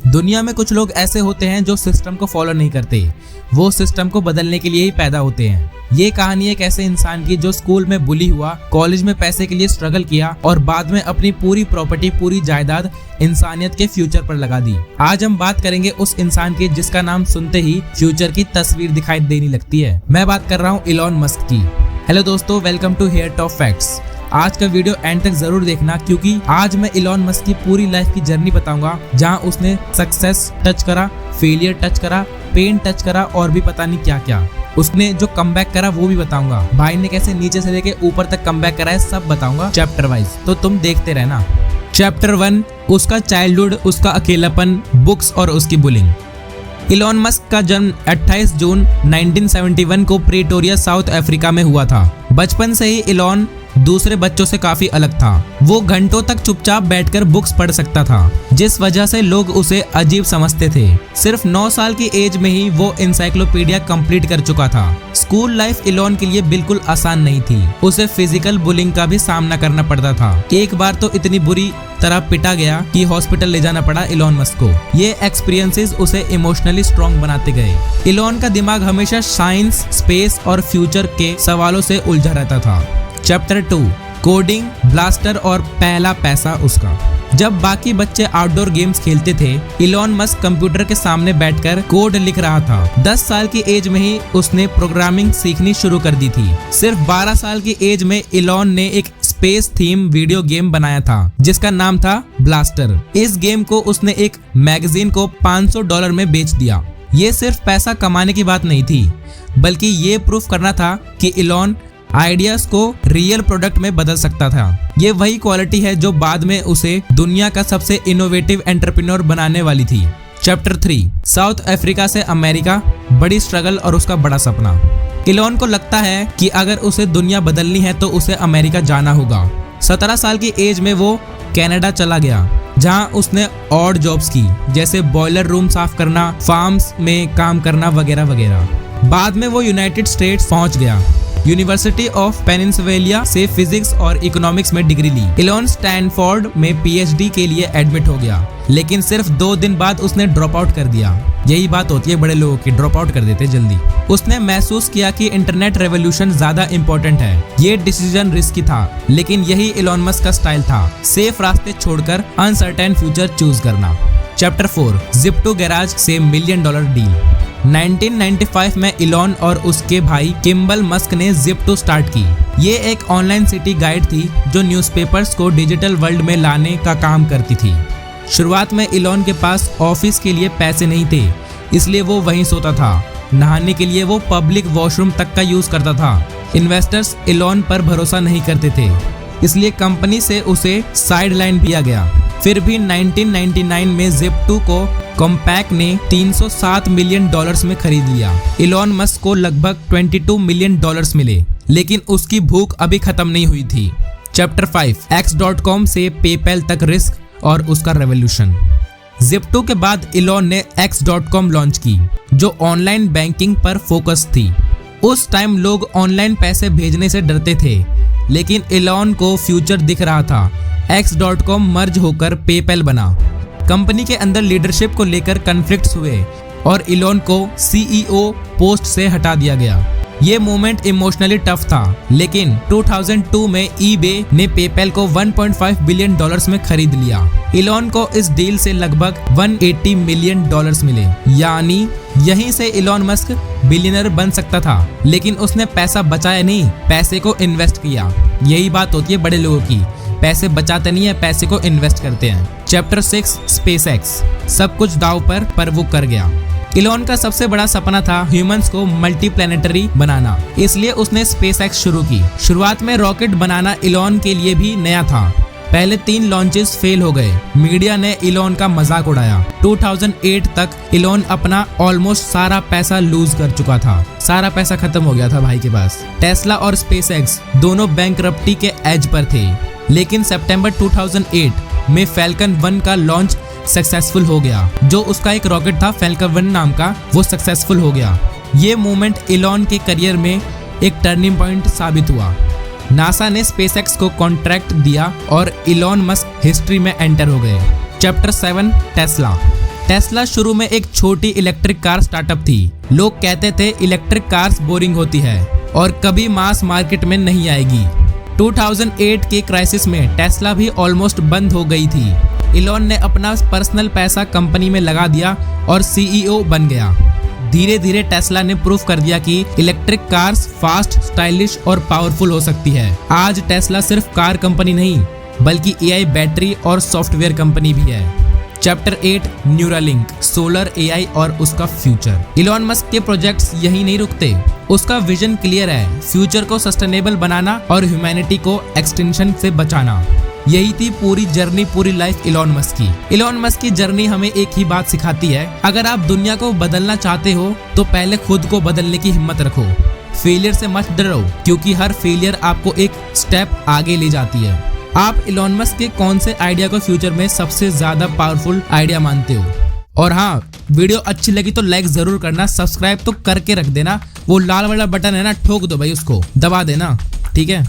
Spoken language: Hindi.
दुनिया में कुछ लोग ऐसे होते हैं जो सिस्टम को फॉलो नहीं करते, वो सिस्टम को बदलने के लिए ही पैदा होते हैं। ये कहानी एक ऐसे इंसान की जो स्कूल में बुली हुआ, कॉलेज में पैसे के लिए स्ट्रगल किया और बाद में अपनी पूरी प्रॉपर्टी, पूरी जायदाद इंसानियत के फ्यूचर पर लगा दी। आज हम बात करेंगे उस इंसान की जिसका नाम सुनते ही फ्यूचर की तस्वीर दिखाई देने लगती है। मैं बात कर रहा हूँ इलॉन मस्क की। हेलो दोस्तों, welcome to here top facts. आज का वीडियो एंड तक जरूर देखना क्योंकि आज मैं इलॉन मस्क की पूरी लाइफ की जर्नी बताऊंगा, जहां उसने सक्सेस टच करा, फेलियर टच करा, पेन टच करा और भी पता नहीं क्या क्या। उसने जो कमबैक करा वो भी बताऊंगा। भाई ने कैसे नीचे से लेके ऊपर तक कमबैक करा है, सब बताऊंगा चैप्टर वाइज, तो तुम देखते रहना। चैप्टर 1, उसका चाइल्डहुड, उसका अकेलापन, बुक्स और उसकी बुलिंग। इलॉन मस्क का जन्म 28 जून 1971 को प्रेटोरिया, साउथ अफ्रीका में हुआ था। बचपन से ही इलॉन दूसरे बच्चों से काफी अलग था। वो घंटों तक चुपचाप बैठकर बुक्स पढ़ सकता था, जिस वजह से लोग उसे अजीब समझते थे। सिर्फ 9 साल की एज में ही वो एनसाइक्लोपीडिया कंप्लीट कर चुका था। स्कूल लाइफ इलॉन के लिए बिल्कुल आसान नहीं थी। उसे फिजिकल बुलिंग का भी सामना करना पड़ता था। एक बार तो इतनी बुरी तरह पिटा गया कि हॉस्पिटल ले जाना पड़ा इलॉन मस्क को। ये एक्सपीरियंसेस उसे इमोशनली स्ट्रॉन्ग बनाते गए। इलॉन का दिमाग हमेशा साइंस, स्पेस और फ्यूचर के सवालों से उलझा रहता था। चैप्टर 2, कोडिंग, ब्लास्टर और पहला पैसा उसका। जब बाकी बच्चे आउटडोर गेम्स खेलते थे, इलॉन मस्क कंप्यूटर के सामने बैठकर कोड लिख रहा था। 10 साल की एज में ही उसने प्रोग्रामिंग सीखनी शुरू कर दी थी। सिर्फ 12 साल की एज में इलॉन ने एक स्पेस थीम वीडियो गेम बनाया था जिसका नाम था ब्लास्टर। इस गेम को उसने एक मैगजीन को $500 में बेच दिया। ये सिर्फ पैसा कमाने की बात नहीं थी, बल्कि ये प्रूफ करना था कि इलॉन आइडियाज को रियल प्रोडक्ट में बदल सकता था। ये वही क्वालिटी है जो बाद में उसे दुनिया का सबसे इनोवेटिव एंटरप्रेन्योर बनाने वाली थी। चैप्टर 3, साउथ अफ्रीका से अमेरिका, बड़ी स्ट्रगल और उसका बड़ा सपना। इलॉन को लगता है कि अगर उसे दुनिया बदलनी है तो उसे अमेरिका जाना होगा। 17 साल की एज में वो कनाडा चला गया, जहां उसने ऑड जॉब्स की, जैसे बॉयलर रूम साफ करना, फार्म्स में काम करना वगैरह वगैरह। बाद में वो यूनाइटेड स्टेट्स पहुंच गया। यूनिवर्सिटी ऑफ पेनिनसुला से फिजिक्स और इकोनॉमिक्स में डिग्री ली। इलॉन स्टैनफोर्ड में पीएचडी के लिए एडमिट हो गया, लेकिन सिर्फ 2 दिन बाद उसने ड्रॉप आउट कर दिया। यही बात होती है बड़े लोगों की, ड्रॉप आउट कर देते जल्दी। उसने महसूस किया कि इंटरनेट रेवोल्यूशन ज्यादा इंपॉर्टेंट है। ये डिसीजन रिस्की था, लेकिन यही इलॉन मस्क का स्टाइल था, सेफ रास्ते छोड़कर अनसर्टेन फ्यूचर चूज करना। चैप्टर 4, जिप्टो गैराज से $1 मिलियन डील। 1995 में इलॉन और उसके भाई किम्बल मस्क ने जिप्टो स्टार्ट की। ये एक ऑनलाइन सिटी गाइड थी जो न्यूज़पेपर्स को डिजिटल वर्ल्ड में लाने का काम करती थी। शुरुआत में इलॉन के पास ऑफिस के लिए पैसे नहीं थे, इसलिए वो वहीं सोता था। नहाने के लिए वो पब्लिक वॉशरूम तक का यूज करता था। इन्वेस्टर्स इलॉन पर भरोसा नहीं करते थे, इसलिए कंपनी से उसे साइड लाइन किया गया। फिर भी 1999 में जिप्टो को कॉम्पैक ने $307 मिलियन में खरीद लिया। इलॉन मस्क को लगभग $22 मिलियन मिले, लेकिन उसकी भूख अभी खत्म नहीं हुई थी। चैप्टर 5, X.com से पेपैल तक रिस्क और उसका रेवोल्यूशन। जिप्टो के बाद इलॉन ने X.com लॉन्च की, जो ऑनलाइन बैंकिंग पर फोकस थी। उस टाइम लोग ऑनलाइन पैसे भेजने से डरते थे, लेकिन इलॉन को फ्यूचर दिख रहा था। X.com मर्ज होकर पेपैल बना। कंपनी के अंदर लीडरशिप को लेकर कॉन्फ्लिक्ट्स हुए और इलॉन को सीईओ पोस्ट से हटा दिया गया। ये मोमेंट इमोशनली टफ था, लेकिन 2002 में eBay ने पेपैल को $1.5 बिलियन में खरीद लिया। इलॉन को इस डील से लगभग $180 मिलियन मिले, यानी यहीं से इलॉन मस्क बिलियनर बन सकता था। लेकिन उसने पैसा बचाया नहीं, पैसे को इन्वेस्ट किया। यही बात होती है बड़े लोगों की, पैसे बचाते नहीं है, पैसे को इन्वेस्ट करते हैं। Chapter 6, SpaceX. सब कुछ दांव पर वो कर गया। इलॉन का सबसे बड़ा सपना था ह्यूमंस को मल्टीप्लैनेटरी बनाना, इसलिए उसने स्पेसएक्स शुरू की। शुरुआत में रॉकेट बनाना इलॉन के लिए भी नया था। पहले 3 लॉन्चेस फेल हो गए। मीडिया ने इलॉन का मजाक उड़ाया। 2008 तक इलॉन अपना ऑलमोस्ट सारा पैसा लूज कर चुका था। सारा पैसा खत्म हो गया था भाई के पास। टेस्ला और स्पेसएक्स दोनों बैंकरप्टी के एज पर थे, लेकिन सितंबर 2008 में फैल्कन 1 का लॉन्च सक्सेसफुल हो गया। जो उसका एक रॉकेट था फैल्कन 1 नाम का, वो सक्सेसफुल हो गया। ये मोमेंट इलॉन के करियर में एक टर्निंग पॉइंट साबित हुआ। नासा ने स्पेसएक्स को कॉन्ट्रैक्ट दिया और इलॉन मस्क हिस्ट्री में एंटर हो गए। Chapter 7, Tesla. टेस्ला शुरू में एक छोटी इलेक्ट्रिक कार स्टार्टअप थी। लोग कहते थे इलेक्ट्रिक कार्स बोरिंग होती है और कभी मास मार्केट में नहीं आएगी। 2008 के क्राइसिस में टेस्ला भी ऑलमोस्ट बंद हो गई थी। इलॉन ने अपना पर्सनल पैसा कंपनी में लगा दिया और सीईओ बन गया। धीरे धीरे टेस्ला ने प्रूव कर दिया कि इलेक्ट्रिक कार्स फास्ट, स्टाइलिश और पावरफुल हो सकती है। आज टेस्ला सिर्फ कार कंपनी नहीं बल्कि एआई, बैटरी और सॉफ्टवेयर कंपनी भी है। चैप्टर 8 न्यूरालिंक, सोलर, एआई और उसका फ्यूचर। इलॉन मस्क के प्रोजेक्ट्स यही नहीं रुकते। उसका विजन क्लियर है, फ्यूचर को सस्टेनेबल बनाना और ह्यूमैनिटी को एक्सटिंक्शन से बचाना। यही थी पूरी जर्नी, पूरी लाइफ इलॉन मस्क की। इलॉन मस्क की जर्नी हमें एक ही बात सिखाती है, अगर आप दुनिया को बदलना चाहते हो तो पहले खुद को बदलने की हिम्मत रखो। फेलियर से मत डरो, क्योंकि हर फेलियर आपको एक स्टेप आगे ले जाती है। आप इलॉन मस्क के कौन से आइडिया को फ्यूचर में सबसे ज्यादा पावरफुल आइडिया मानते हो? और हाँ, वीडियो अच्छी लगी तो लाइक जरूर करना, सब्सक्राइब तो करके रख देना। वो लाल वाला बटन है ना, ठोक दो भाई, उसको दबा देना, ठीक है।